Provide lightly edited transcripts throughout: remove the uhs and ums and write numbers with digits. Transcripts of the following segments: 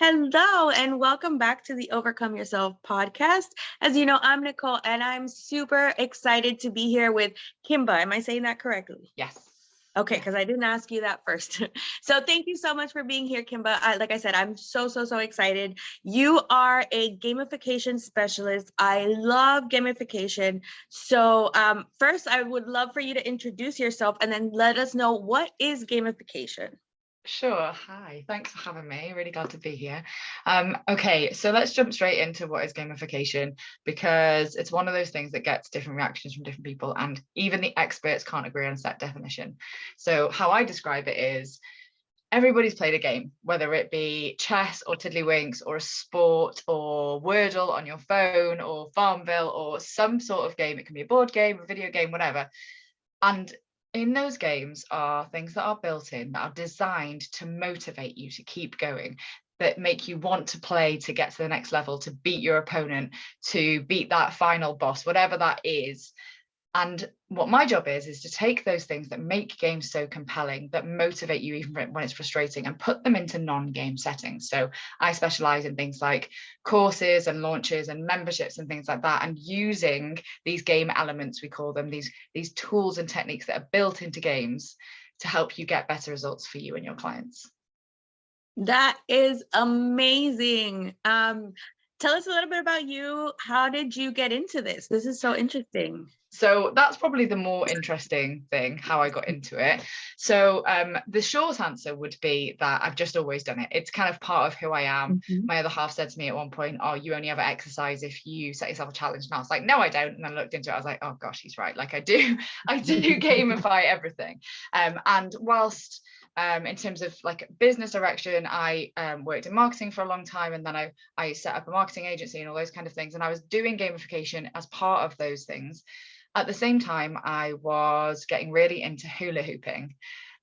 Hello, and welcome back to the Overcome Yourself podcast. As you know, I'm Nicole, and I'm super excited to be here with Kimba. Am I saying that correctly? Yes. Okay, because I didn't ask you that first. So thank you so much for being here, Kimba. Like I said, I'm so excited. You are a gamification specialist. I love gamification. So first, I would love for you to introduce yourself and then let us know what is gamification. Sure. Hi. Thanks for having me. Really glad to be here. Okay, so let's jump straight into what is gamification, because it's one of those things that gets different reactions from different people, and even the experts can't agree on a set definition. So how I describe it is everybody's played a game, whether it be chess or tiddlywinks or a sport or Wordle on your phone or Farmville or some sort of game. It can be a board game, a video game, whatever. And in those games are things that are built in, that are designed to motivate you to keep going, that make you want to play, to get to the next level, to beat your opponent, to beat that final boss, whatever that is. And what my job is to take those things that make games so compelling, that motivate you even when it's frustrating, and put them into non-game settings. So I specialize in things like courses and launches and memberships and things like that, and using these game elements, we call them, these tools and techniques that are built into games to help you get better results for you and your clients. That is amazing. Tell us a little bit about you. How did you get into this? This is so interesting. So that's probably the more interesting thing, how I got into it. So the short answer would be that I've just always done it. It's kind of part of who I am. Mm-hmm. My other half said to me at one point, "Oh, you only ever exercise if you set yourself a challenge." And I was like, "No, I don't." And then I looked into it. I was like, "Oh gosh, he's right. Like I do gamify everything." And whilst in terms of like business direction, I worked in marketing for a long time, and then I set up a marketing agency and all those kind of things. And I was doing gamification as part of those things. At the same time, I was getting really into hula hooping.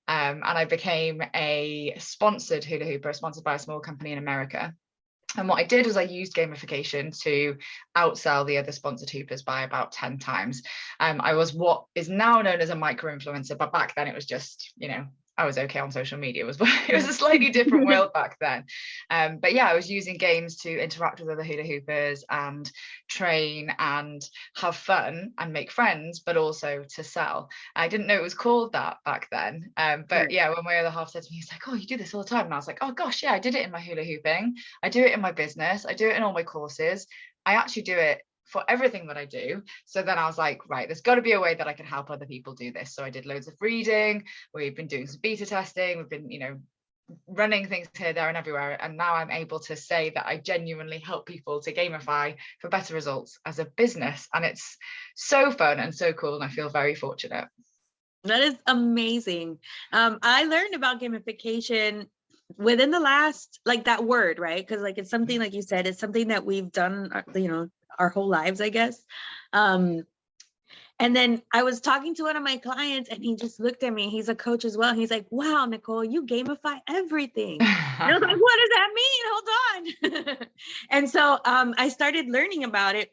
And I became a sponsored hula hooper, sponsored by a small company in America. And what I did was I used gamification to outsell the other sponsored hoopers by about 10 times. I was what is now known as a micro influencer, but back then it was just, I was okay on social media. It was a slightly different world back then. But yeah, I was using games to interact with other hula hoopers and train and have fun and make friends, but also to sell. I didn't know it was called that back then. But yeah, when my other half said to me, he's like, "Oh, you do this all the time." And I was like, "Oh gosh, yeah, I did it in my hula hooping. I do it in my business. I do it in all my courses. I actually do it for everything that I do." So then I was like, right, there's got to be a way that I can help other people do this. So I did loads of reading. We've been doing some beta testing. We've been, running things here, there, and everywhere. And now I'm able to say that I genuinely help people to gamify for better results as a business. And it's so fun and so cool. And I feel very fortunate. That is amazing. I learned about gamification within the last, like that word, right? Because like it's something, like you said, it's something that we've done, our whole lives, I guess. And then I was talking to one of my clients and he just looked at me. He's a coach as well. He's like, "Wow, Nicole, you gamify everything." And I was like, "What does that mean? Hold on." And so I started learning about it.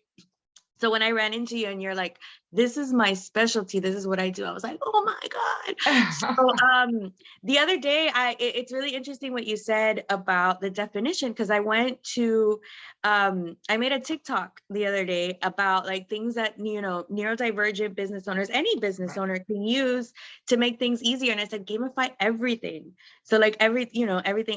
So when I ran into you and you're like, "This is my specialty, this is what I do," I was like, "Oh my God." So the other day, it's really interesting what you said about the definition, because I went to, I made a TikTok the other day about like things that, neurodivergent business owners, any business owner can use to make things easier. And I said, gamify everything. So like everything.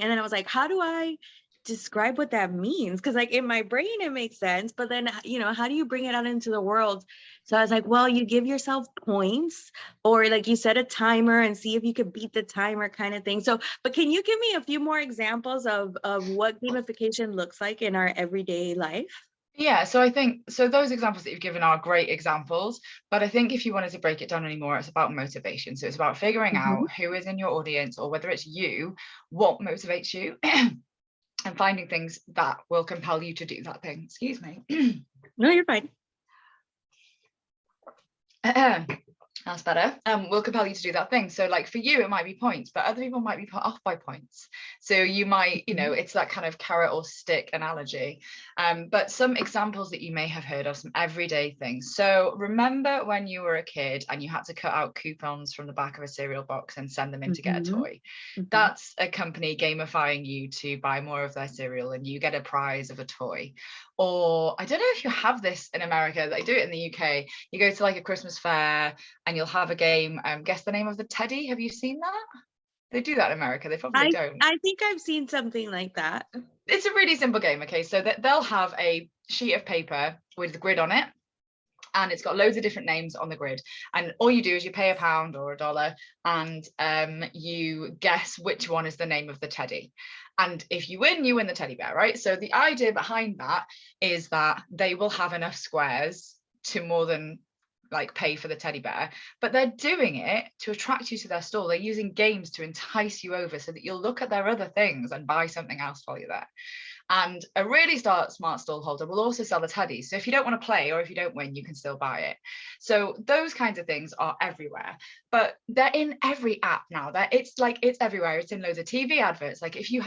And then I was like, how do I describe what that means? Because like in my brain it makes sense, but then how do you bring it out into the world? So I was like, well, you give yourself points, or like you set a timer and see if you could beat the timer, kind of thing. So but can you give me a few more examples of what gamification looks like in our everyday life? Yeah, so I think those examples that you've given are great examples, but I think if you wanted to break it down anymore, it's about motivation. So it's about figuring out who is in your audience, or whether it's you, what motivates you, and finding things that will compel you to do that thing. Excuse me. No, you're fine. That's better. Will compel you to do that thing. So like for you, it might be points, but other people might be put off by points. So you might, it's that kind of carrot or stick analogy. But some examples that you may have heard of, some everyday things. So remember when you were a kid and you had to cut out coupons from the back of a cereal box and send them in to get a toy? That's a company gamifying you to buy more of their cereal and you get a prize of a toy. Or I don't know if you have this in America, they do it in the UK. You go to like a Christmas fair and you'll have a game, guess the name of the teddy. Have you seen that? They do that in America. They probably don't. I think I've seen something like that. It's a really simple game. Okay, so they'll have a sheet of paper with the grid on it, and it's got loads of different names on the grid, and all you do is you pay £1 or $1 and you guess which one is the name of the teddy. And if you win the teddy bear, right? So the idea behind that is that they will have enough squares to more than like pay for the teddy bear, but they're doing it to attract you to their store. They're using games to entice you over so that you'll look at their other things and buy something else while you're there. And a really smart stall holder will also sell the teddies. So if you don't want to play or if you don't win, you can still buy it. So those kinds of things are everywhere, but they're in every app now. It's everywhere. It's in loads of TV adverts. Like if you're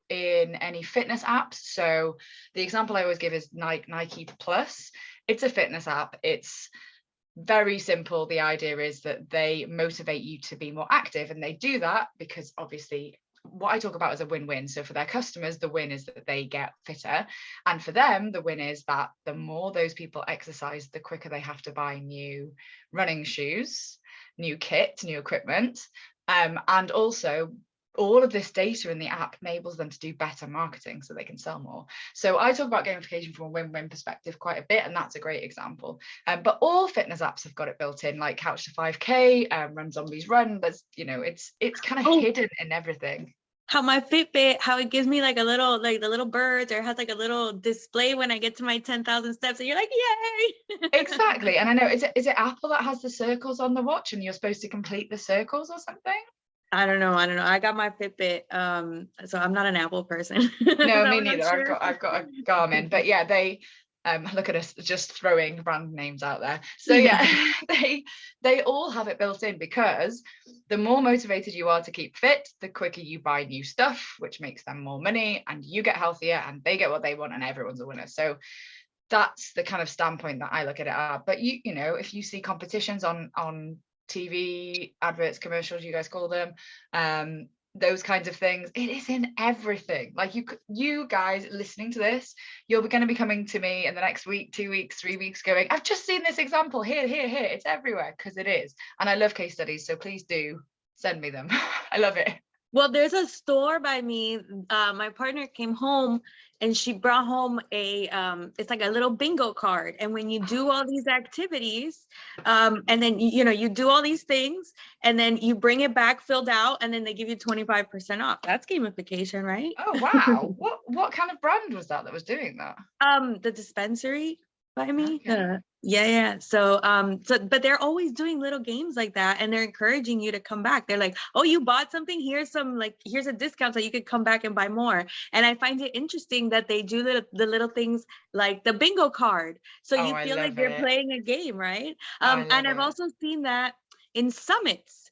in any fitness apps. So the example I always give is Nike Plus. It's a fitness app. It's very simple. The idea is that they motivate you to be more active, and they do that because obviously what I talk about is a win-win. So for their customers, the win is that they get fitter, and for them the win is that the more those people exercise, the quicker they have to buy new running shoes, new kit, new equipment, and also all of this data in the app enables them to do better marketing so they can sell more. So I talk about gamification from a win-win perspective quite a bit, and that's a great example. But all fitness apps have got it built in, like Couch to 5K, Run Zombies Run. There's, it's kind of hidden in everything. How my Fitbit, how it gives me like a little, like the little birds, or it has like a little display when I get to my 10,000 steps, and you're like, yay! Exactly. And I know, is it Apple that has the circles on the watch and you're supposed to complete the circles or something? I don't know. I got my Fitbit, so I'm not an Apple person. No, me neither. Sure. I've got a Garmin, but yeah, they look at us just throwing brand names out there. So yeah, they all have it built in, because the more motivated you are to keep fit, the quicker you buy new stuff, which makes them more money, and you get healthier, and they get what they want, and everyone's a winner. So that's the kind of standpoint that I look at it at. But you know, if you see competitions on TV adverts, commercials, you guys call them, those kinds of things, it is in everything. Like you guys listening to this, you're going to be coming to me in the next week, 2 weeks, 3 weeks going, I've just seen this example here. It's everywhere, because it is. And I love case studies, so please do send me them. I love it. Well, there's a store by me. My partner came home and she brought home it's like a little bingo card. And when you do all these activities, and then, you do all these things, and then you bring it back filled out, and then they give you 25% off. That's gamification, right? Oh, wow. What kind of brand was that was doing that? The dispensary by me. Okay. Yeah. So, but they're always doing little games like that, and they're encouraging you to come back. They're like, oh, you bought something, here's a discount so you could come back and buy more. And I find it interesting that they do the little things like the bingo card. So you feel like you're playing a game, right? And I've also seen that in summits.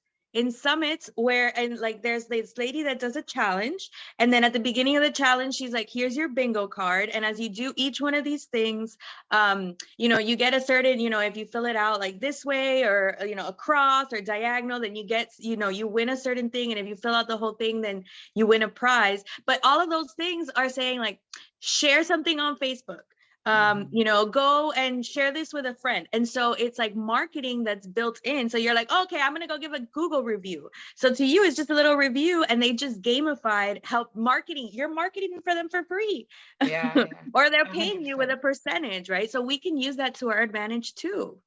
Where, and like there's this lady that does a challenge, and then at the beginning of the challenge she's like, here's your bingo card, and as you do each one of these things, you get a certain, if you fill it out like this way, or across or diagonal, then you get, you win a certain thing, and if you fill out the whole thing, then you win a prize. But all of those things are saying like, share something on Facebook, go and share this with a friend. And so it's like marketing that's built in. So you're like, okay, I'm gonna go give a Google review. So to you, it's just a little review, and they just gamified help marketing. You're marketing for them for free. Yeah. Or they're paying you with a percentage, right? So we can use that to our advantage too.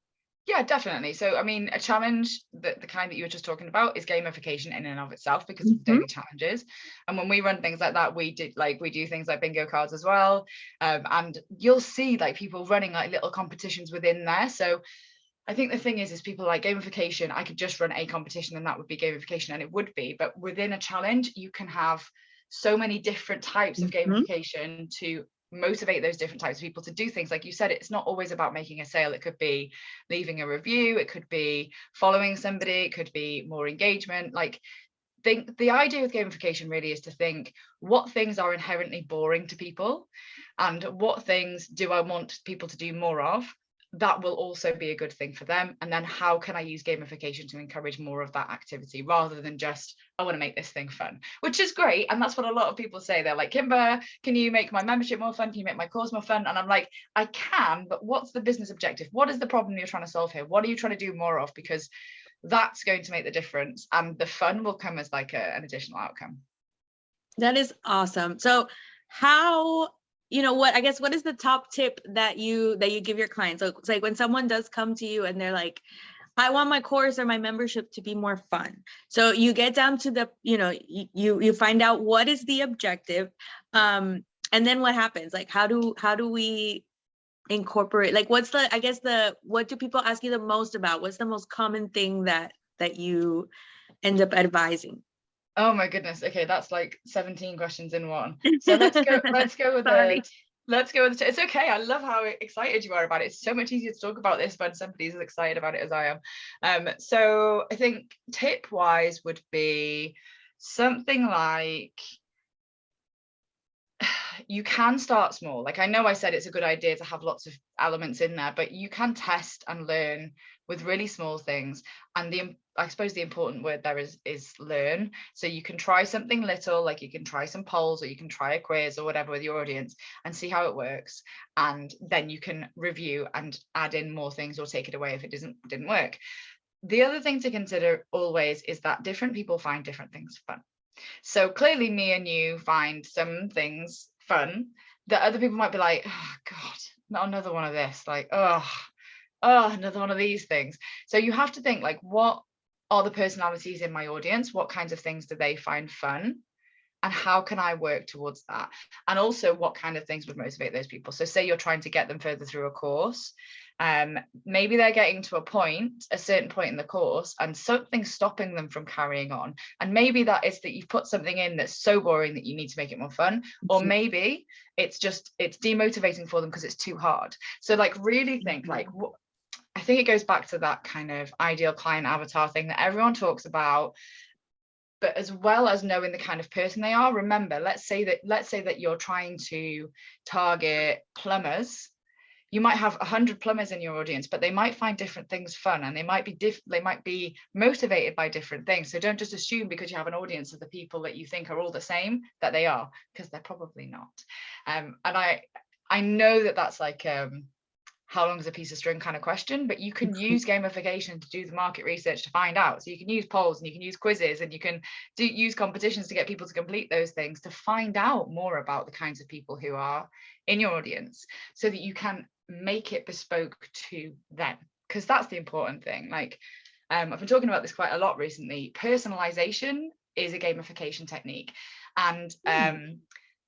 Yeah, definitely. So, I mean, a challenge, the kind that you were just talking about, is gamification in and of itself, because of daily challenges. And when we run things like that, we do things like bingo cards as well. And you'll see like people running like little competitions within there. So I think the thing is people like gamification. I could just run a competition and that would be gamification, and it would be. But within a challenge, you can have so many different types of gamification to motivate those different types of people to do things. Like you said, it's not always about making a sale. It could be leaving a review, it could be following somebody, it could be more engagement. Like, the idea with gamification really is to think, what things are inherently boring to people and what things do I want people to do more of that will also be a good thing for them, and then how can I use gamification to encourage more of that activity rather than just, I want to make this thing fun, which is great. And that's what a lot of people say. They're like, Kimba, can you make my membership more fun? Can you make my course more fun? And I'm like, I can, but what's the business objective? What is the problem you're trying to solve here? What are you trying to do more of? Because that's going to make the difference, and the fun will come as like an additional outcome. That is awesome. So how, what is the top tip that you give your clients? So it's like when someone does come to you and they're like, I want my course or my membership to be more fun. So you get down to the, you find out what is the objective. And then what happens? Like, how do we incorporate, like, what do people ask you the most about? What's the most common thing that you end up advising? Oh my goodness. Okay, that's like 17 questions in one. So let's go with it's okay. I love how excited you are about it. It's so much easier to talk about this when somebody's as excited about it as I am. So I think tip wise would be something like, you can start small. Like, I know I said it's a good idea to have lots of elements in there, but you can test and learn with really small things. And I suppose the important word there is learn. So you can try something little, like you can try some polls, or you can try a quiz or whatever with your audience and see how it works. And then you can review and add in more things or take it away if it didn't work. The other thing to consider always is that different people find different things fun. So clearly me and you find some things fun that other people might be like, oh God, not another one of this. Like, oh, another one of these things. So you have to think, like, what are the personalities in my audience? What kinds of things do they find fun? And how can I work towards that? And also, what kind of things would motivate those people? So say you're trying to get them further through a course. Maybe they're getting to a certain point in the course and something's stopping them from carrying on. And maybe that is that you've put something in that's so boring that you need to make it more fun. Or maybe it's demotivating for them because it's too hard. So like really think like, I think it goes back to that kind of ideal client avatar thing that everyone talks about. But as well as knowing the kind of person they are, remember, let's say that you're trying to target plumbers. You might have 100 plumbers in your audience, but they might find different things fun, and they might be motivated by different things. So don't just assume because you have an audience of the people that you think are all the same that they are, because they're probably not. And I know that that's like how long is a piece of string kind of question, but you can use gamification to do the market research to find out. So you can use polls and you can use quizzes and you can use competitions to get people to complete those things to find out more about the kinds of people who are in your audience, so that you can make it bespoke to them, because that's the important thing. Like I've been talking about this quite a lot recently. Personalization is a gamification technique, and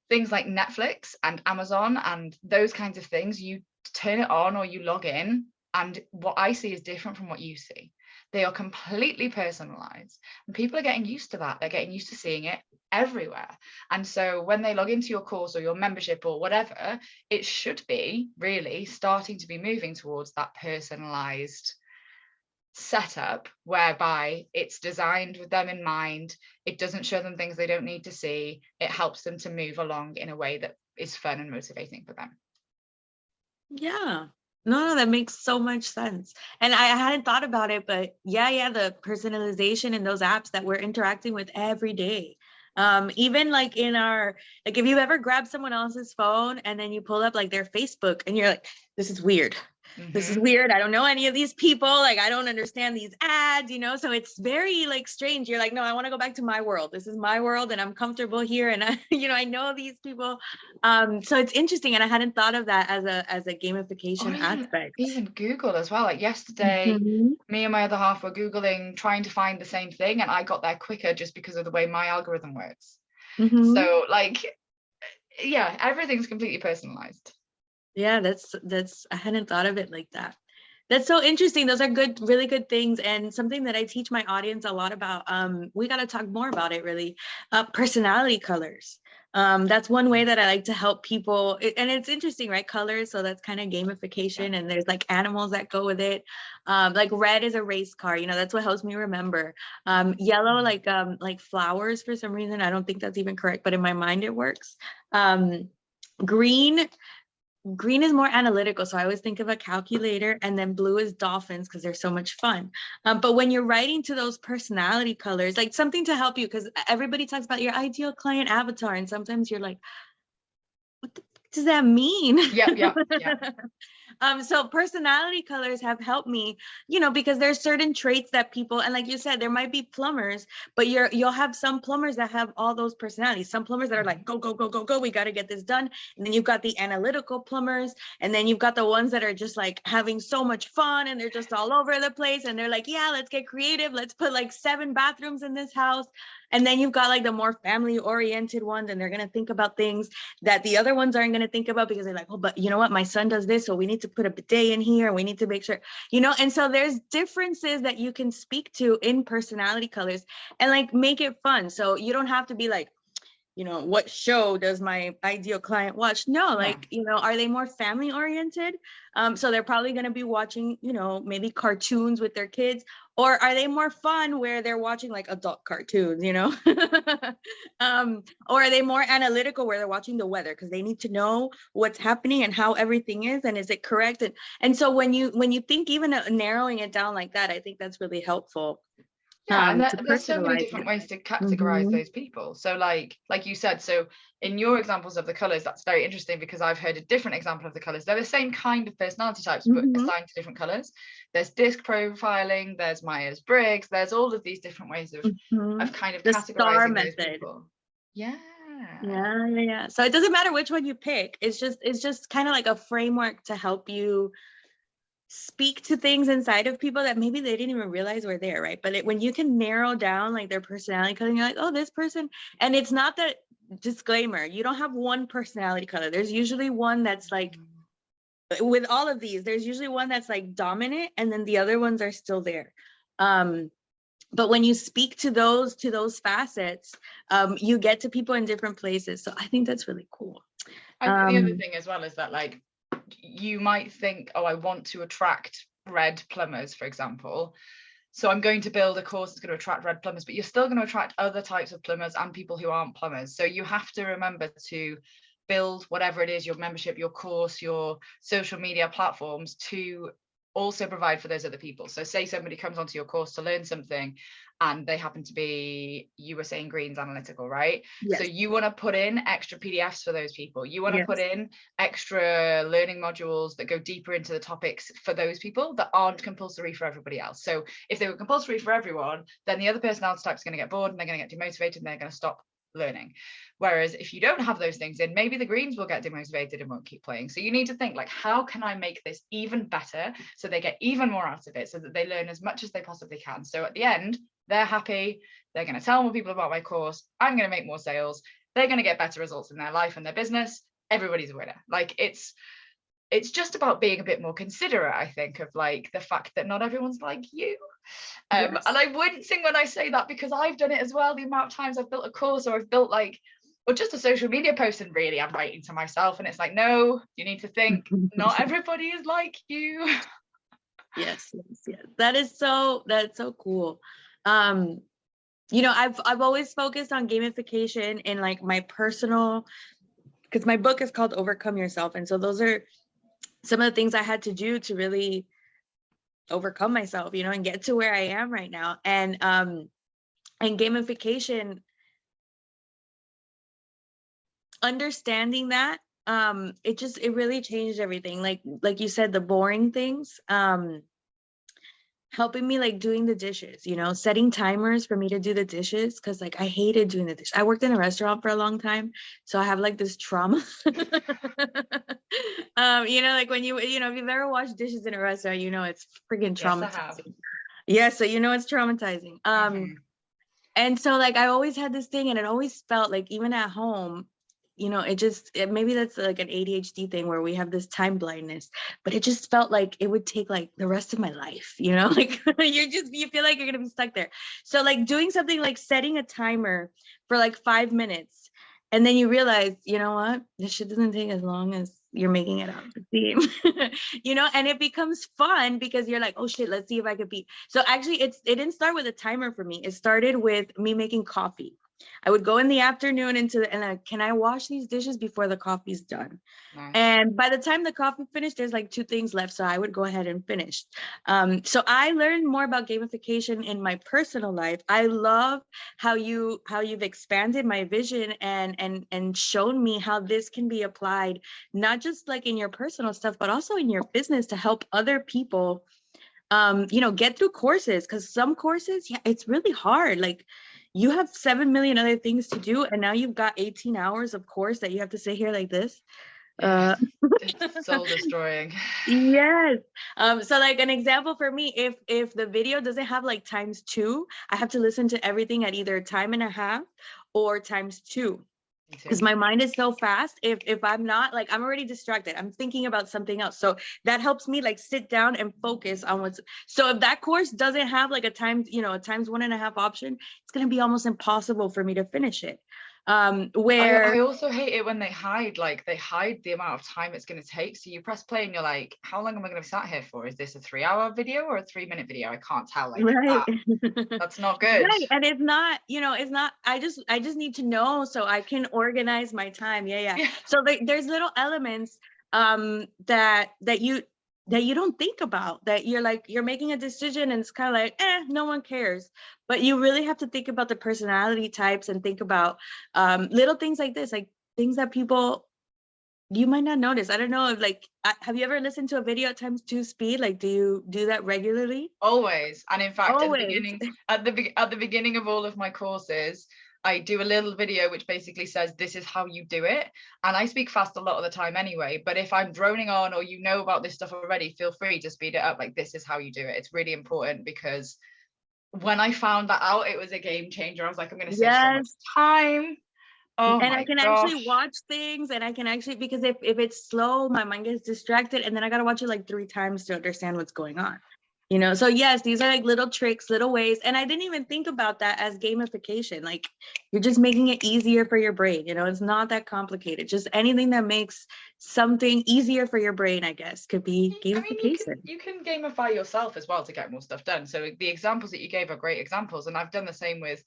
things like Netflix and Amazon and those kinds of things, you turn it on or you log in, and what I see is different from what you see. They are completely personalized, and people are getting used to that. They're getting used to seeing it everywhere. And so when they log into your course or your membership or whatever, it should be really starting to be moving towards that personalized setup, whereby it's designed with them in mind. It doesn't show them things they don't need to see. It helps them to move along in a way that is fun and motivating for them. Yeah. No, that makes so much sense. And I hadn't thought about it, but yeah, the personalization in those apps that we're interacting with every day. Even like in like if you've ever grabbed someone else's phone and then you pull up like their Facebook and you're like, this is weird. This is weird. I don't know any of these people. Like, I don't understand these ads, so it's very like strange. You're like, no, I want to go back to my world. This is my world and I'm comfortable here. And I know these people. So it's interesting. And I hadn't thought of that as a gamification aspect. Even Google as well. Like yesterday, me and my other half were Googling, trying to find the same thing. And I got there quicker just because of the way my algorithm works. So like, yeah, everything's completely personalized. Yeah, that's I hadn't thought of it like that. That's so interesting. Those are really good things, and something that I teach my audience a lot about. We got to talk more about it, really. Personality colors. That's one way that I like to help people. And it's interesting, right? Colors. So that's kind of gamification. And there's like animals that go with it. Like red is a race car, that's what helps me remember. Yellow, like flowers for some reason. I don't think that's even correct, but in my mind it works. Green is more analytical, so I always think of a calculator, and then blue is dolphins because they're so much fun. But when you're writing to those personality colors, like something to help you, because everybody talks about your ideal client avatar, and sometimes you're like, what does that mean? Yeah. So personality colors have helped me, because there's certain traits that people, and like you said, there might be plumbers, but you'll have some plumbers that have all those personalities. Some plumbers that are like, go, go, go, go, go, we got to get this done. And then you've got the analytical plumbers, and then you've got the ones that are just like having so much fun, and they're just all over the place, and they're like, yeah, let's get creative. Let's put like 7 bathrooms in this house. And then you've got like the more family oriented ones, and they're going to think about things that the other ones aren't going to think about, because they're like, oh, but you know what? My son does this, so we need to put a bidet in here, and we need to make sure, and so there's differences that you can speak to in personality colors and like make it fun. So you don't have to be like, what show does my ideal client watch? No, like, are they more family oriented? So they're probably going to be watching, maybe cartoons with their kids, or are they more fun where they're watching like adult cartoons, or are they more analytical where they're watching the weather because they need to know what's happening and how everything is and is it correct? And so when you think even narrowing it down like that, I think that's really helpful. Yeah, and there's so many different ways to categorize those people. So like you said, so in your examples of the colors, that's very interesting, because I've heard a different example of the colors. They're the same kind of personality types, but assigned to different colors. There's disc profiling, there's Myers-Briggs, there's all of these different ways of kind of the categorizing those method. People. Yeah. So it doesn't matter which one you pick. It's just kind of like a framework to help you speak to things inside of people that maybe they didn't even realize were there, right? But when you can narrow down like their personality color, you're like, oh, this person, and it's not that, disclaimer, you don't have one personality color. There's usually one that's like, with all of these, there's usually one that's like dominant, and then the other ones are still there. But when you speak to those facets, you get to people in different places. So I think that's really cool. I think the other thing as well is that like, you might think, oh, I want to attract red plumbers, for example, so I'm going to build a course that's going to attract red plumbers, but you're still going to attract other types of plumbers and people who aren't plumbers. So you have to remember to build whatever it is, your membership, your course, your social media platforms, to also provide for those other people. So say somebody comes onto your course to learn something and they happen to be, you were saying greens analytical, right? Yes. So you want to put in extra PDFs for those people. You want to put in extra learning modules that go deeper into the topics for those people that aren't compulsory for everybody else. So if they were compulsory for everyone, then the other personality type is going to get bored and they're going to get demotivated and they're going to stop learning. Whereas if you don't have those things in, maybe the greens will get demotivated and won't keep playing. So you need to think like, how can I make this even better so they get even more out of it, so that they learn as much as they possibly can. So at the end, they're happy, they're going to tell more people about my course, I'm going to make more sales, they're going to get better results in their life and their business. Everybody's a winner. Like it's just about being a bit more considerate, I think, of like the fact that not everyone's like you. And I wouldn't sing when I say that, because I've done it as well. The amount of times I've built a course or I've built like, or just a social media post, and really I'm writing to myself, and it's like, no, you need to think not everybody is like you. Yes. That's so cool. I've always focused on gamification in like my personal, because my book is called Overcome Yourself, and so those are some of the things I had to do to really overcome myself, and get to where I am right now. And gamification, understanding that, it really changed everything. Like you said, the boring things, helping me like doing the dishes, setting timers for me to do the dishes, because like I hated doing the dishes. I worked in a restaurant for a long time, so I have like this trauma. Like when if you've ever washed dishes in a restaurant, it's freaking traumatizing. Yeah, so it's traumatizing. And so like I always had this thing, and it always felt like, even at home, maybe that's like an ADHD thing where we have this time blindness, but it just felt like it would take like the rest of my life, like you feel like you're gonna be stuck there. So like doing something like setting a timer for like 5 minutes And then you realize, you know what, this shit doesn't take as long as you're making it out to seem. You know, and it becomes fun because you're like, oh shit, let's see if I could beat. So actually it didn't start with a timer for me. It started with me making coffee. I would go in the afternoon and like, can I wash these dishes before the coffee's done? Nice. And by the time the coffee finished, there's like 2 things left. So I would go ahead and finish. So I learned more about gamification in my personal life. I love how you've expanded my vision and shown me how this can be applied, not just like in your personal stuff, but also in your business to help other people, you know, get through courses. Because some courses, yeah, it's really hard. Like you have 7 million other things to do, and now you've got 18 hours of course that you have to sit here like this. Yeah, it's soul destroying. Yes. So like an example for me, if the video doesn't have like ×2, I have to listen to everything at either 1.5 or ×2. Because my mind is so fast. If I'm not, like, I'm already distracted, I'm thinking about something else. So that helps me like sit down and focus on what's. So if that course doesn't have like a times, you know, a ×1.5 option, it's going to be almost impossible for me to finish it. Where I also hate it when they hide the amount of time it's going to take. So you press play and you're like, how long am I going to be sat here for? Is this a 3-hour video or a 3-minute video? I can't tell. Like right. that's not good. Right. And it's not, you know, it's not, I just need to know so I can organize my time. Yeah. So there's little elements that you don't think about, that you're like, you're making a decision and it's kind of like, no one cares. But you really have to think about the personality types and think about little things like this, like things that people, you might not notice. I don't know if like, have you ever listened to a video at ×2 speed? Like, do you do that regularly? Always. And in fact, Always. at the beginning of all of my courses, I do a little video which basically says this is how you do it. And I speak fast a lot of the time anyway, but if I'm droning on or you know about this stuff already, feel free to speed it up. Like, this is how you do it. It's really important, because when I found that out, it was a game changer. I was like, I'm going to save so much time. Oh And my I can gosh. actually watch things, and I can actually, because if it's slow, my mind gets distracted, and then I got to watch it like 3 times to understand what's going on. You know, so yes, these are like little tricks, little ways. And I didn't even think about that as gamification. Like, you're just making it easier for your brain. You know, it's not that complicated. Just anything that makes something easier for your brain, I guess, could be gamification. You can gamify yourself as well to get more stuff done. So the examples that you gave are great examples. And I've done the same with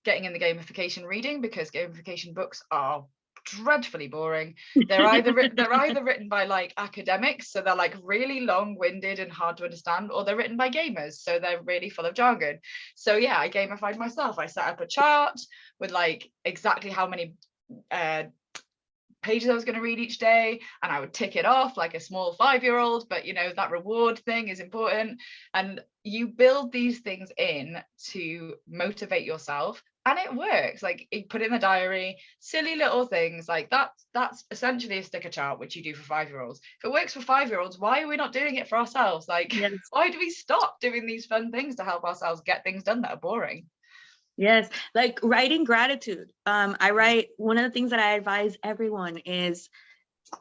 getting in the gamification reading, because gamification books are dreadfully boring. They're either written by like academics, so they're like really long-winded and hard to understand, or they're written by gamers, so they're really full of jargon. So yeah, I gamified myself. I set up a chart with like exactly how many pages I was going to read each day, and I would tick it off like a small 5-year-old. But you know, that reward thing is important, and you build these things in to motivate yourself, and it works. Like, you put in the diary, silly little things like that's essentially a sticker chart, which you do for 5-year-olds. If it works for 5-year-olds, why are we not doing it for ourselves? Like, yes. Why do we stop doing these fun things to help ourselves get things done that are boring? Yes, like writing gratitude. I write, one of the things that I advise everyone is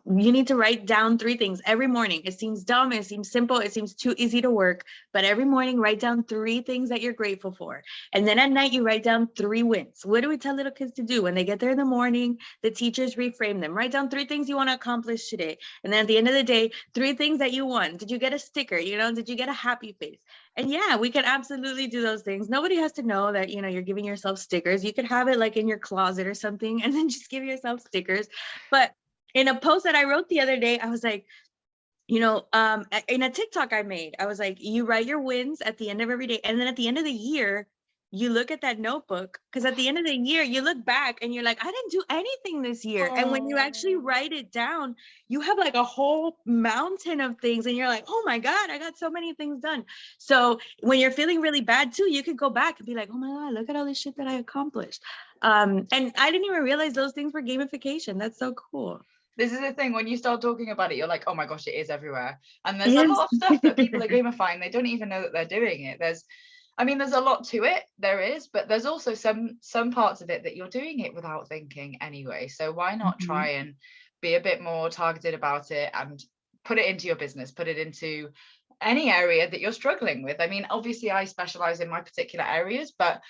you need to write down 3 things every morning. It seems dumb, it seems simple, it seems too easy to work, but every morning write down 3 things that you're grateful for. And then at night you write down 3 wins. What do we tell little kids to do when they get there in the morning? The teachers reframe them. Write down 3 things you want to accomplish today. And then at the end of the day, 3 things that you won. Did you get a sticker? You know, did you get a happy face? And yeah, we can absolutely do those things. Nobody has to know that, you know, you're giving yourself stickers. You could have it like in your closet or something and then just give yourself stickers. But in a post that I wrote the other day, I was like, you know, in a TikTok I made, I was like, you write your wins at the end of every day. And then at the end of the year, you look at that notebook, because at the end of the year, you look back and you're like, I didn't do anything this year. Oh. And when you actually write it down, you have like a whole mountain of things. And you're like, oh my God, I got so many things done. So when you're feeling really bad too, you could go back and be like, oh my God, look at all this shit that I accomplished. And I didn't even realize those things were gamification. That's so cool. This is the thing, when you start talking about it, you're like, oh my gosh, it is everywhere. And there's a lot of stuff that people are gamifying. They don't even know that they're doing it. There's a lot to it, there is, but there's also some parts of it that you're doing it without thinking anyway. So why not try and be a bit more targeted about it and put it into your business, put it into any area that you're struggling with. I mean, obviously I specialize in my particular areas, but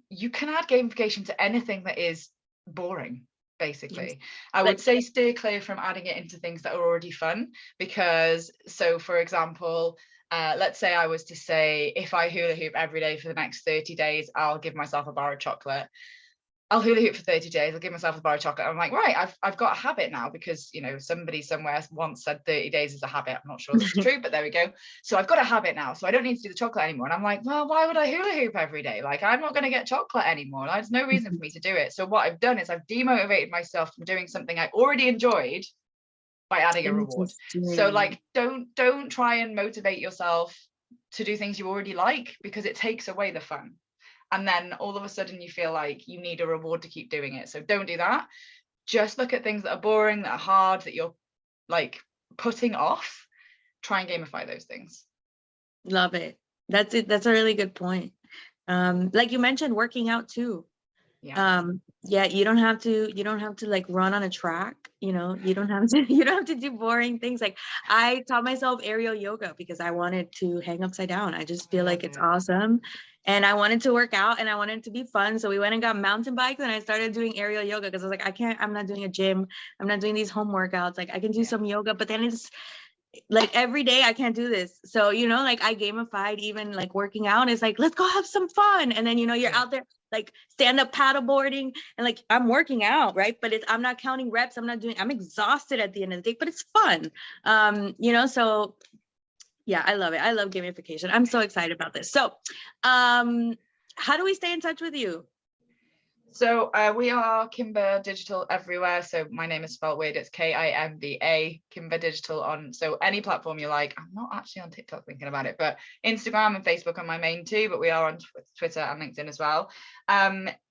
you can add gamification to anything that is boring. basically. I would say steer clear from adding it into things that are already fun, because so for example, let's say I was to say, if I hula hoop every day for the next 30 days, I'll give myself a bar of chocolate. I'll hula hoop for 30 days, I'll give myself a bar of chocolate. I'm like, right, I've got a habit now, because, you know, somebody somewhere once said 30 days is a habit. I'm not sure this is true, but there we go. So I've got a habit now, so I don't need to do the chocolate anymore. And I'm like, well, why would I hula hoop every day? Like, I'm not going to get chocolate anymore. There's no reason for me to do it. So what I've done is I've demotivated myself from doing something I already enjoyed by adding a reward. So like, don't try and motivate yourself to do things you already like, because it takes away the fun. And then all of a sudden you feel like you need a reward to keep doing it. So don't do that. Just look at things that are boring, that are hard, that you're like putting off. Try and gamify those things. Love it. That's it. That's a really good point. Like you mentioned, working out too. Yeah, you don't have to like run on a track, you know, you don't have to do boring things. Like I taught myself aerial yoga because I wanted to hang upside down. I just feel like it's awesome. And I wanted to work out and I wanted it to be fun. So we went and got mountain bikes and I started doing aerial yoga because I was like, I'm not doing a gym. I'm not doing these home workouts. Like I can do some yoga, but then it's like every day I can't do this. So, you know, like I gamified even like working out. It's like, let's go have some fun. And then, you know, you're out there like stand up paddleboarding and like I'm working out, right? But I'm not counting reps. I'm exhausted at the end of the day, but it's fun. You know, so yeah, I love it. I love gamification. I'm so excited about this. So how do we stay in touch with you? So we are Kimba Digital everywhere. So my name is spelled weird. It's Kimba, Kimba Digital on so any platform you like. I'm not actually on TikTok thinking about it, but Instagram and Facebook are my main two, but we are on Twitter and LinkedIn as well.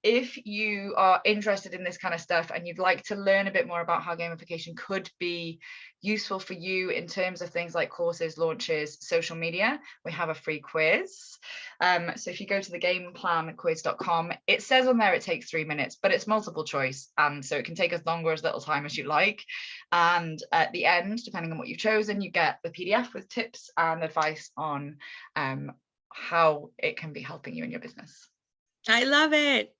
If you are interested in this kind of stuff and you'd like to learn a bit more about how gamification could be useful for you in terms of things like courses, launches, social media, we have a free quiz. So if you go to the gameplanquiz.com, it says on there it takes 3 minutes, but it's multiple choice, and so it can take as long or as little time as you like. And at the end, depending on what you've chosen, you get the PDF with tips and advice on how it can be helping you in your business. I love it.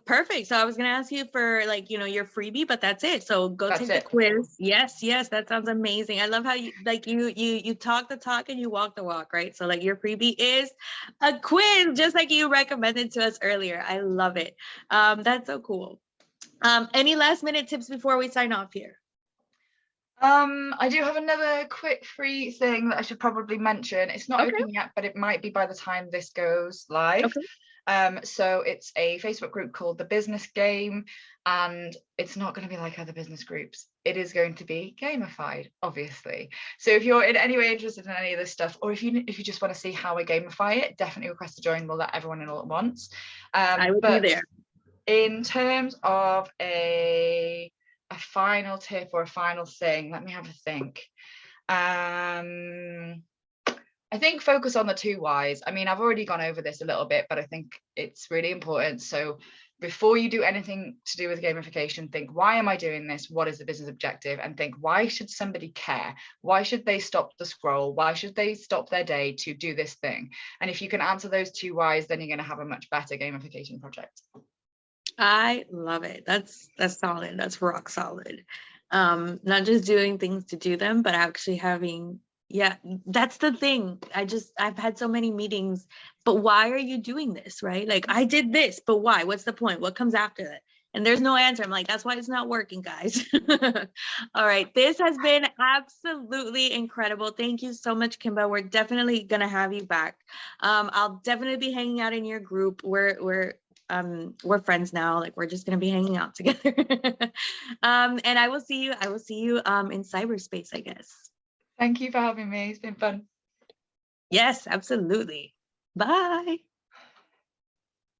Perfect. So I was going to ask you for like, you know, your freebie, but that's it. So go take the quiz. Yes. That sounds amazing. I love how you like you talk the talk and you walk the walk, right? So like your freebie is a quiz, just like you recommended to us earlier. I love it. That's so cool. Any last minute tips before we sign off here? I do have another quick free thing that I should probably mention. It's not open yet, but it might be by the time this goes live. So it's a Facebook group called The Business Game, and it's not going to be like other business groups. It is going to be gamified, obviously. So if you're in any way interested in any of this stuff, or if you just want to see how I gamify it, definitely request to join. We'll let everyone in all at once. I will be there. In terms of a final tip or a final thing, let me have a think. I think focus on the 2 whys. I mean, I've already gone over this a little bit, but I think it's really important. So before you do anything to do with gamification, think, why am I doing this? What is the business objective? And think, why should somebody care? Why should they stop the scroll? Why should they stop their day to do this thing? And if you can answer those 2 whys, then you're going to have a much better gamification project. I love it. That's solid. That's rock solid. Not just doing things to do them, but actually having, that's the thing. I've had so many meetings, but why are you doing this, right? Like I did this, but why? What's the point? What comes after that? And there's no answer. I'm like, that's why it's not working, guys. All right. This has been absolutely incredible. Thank you so much, Kimba. We're definitely going to have you back. I'll definitely be hanging out in your group. We're friends now. Like we're just going to be hanging out together. And I will see you in cyberspace, I guess. Thank you for having me. It's been fun. Yes, absolutely. Bye.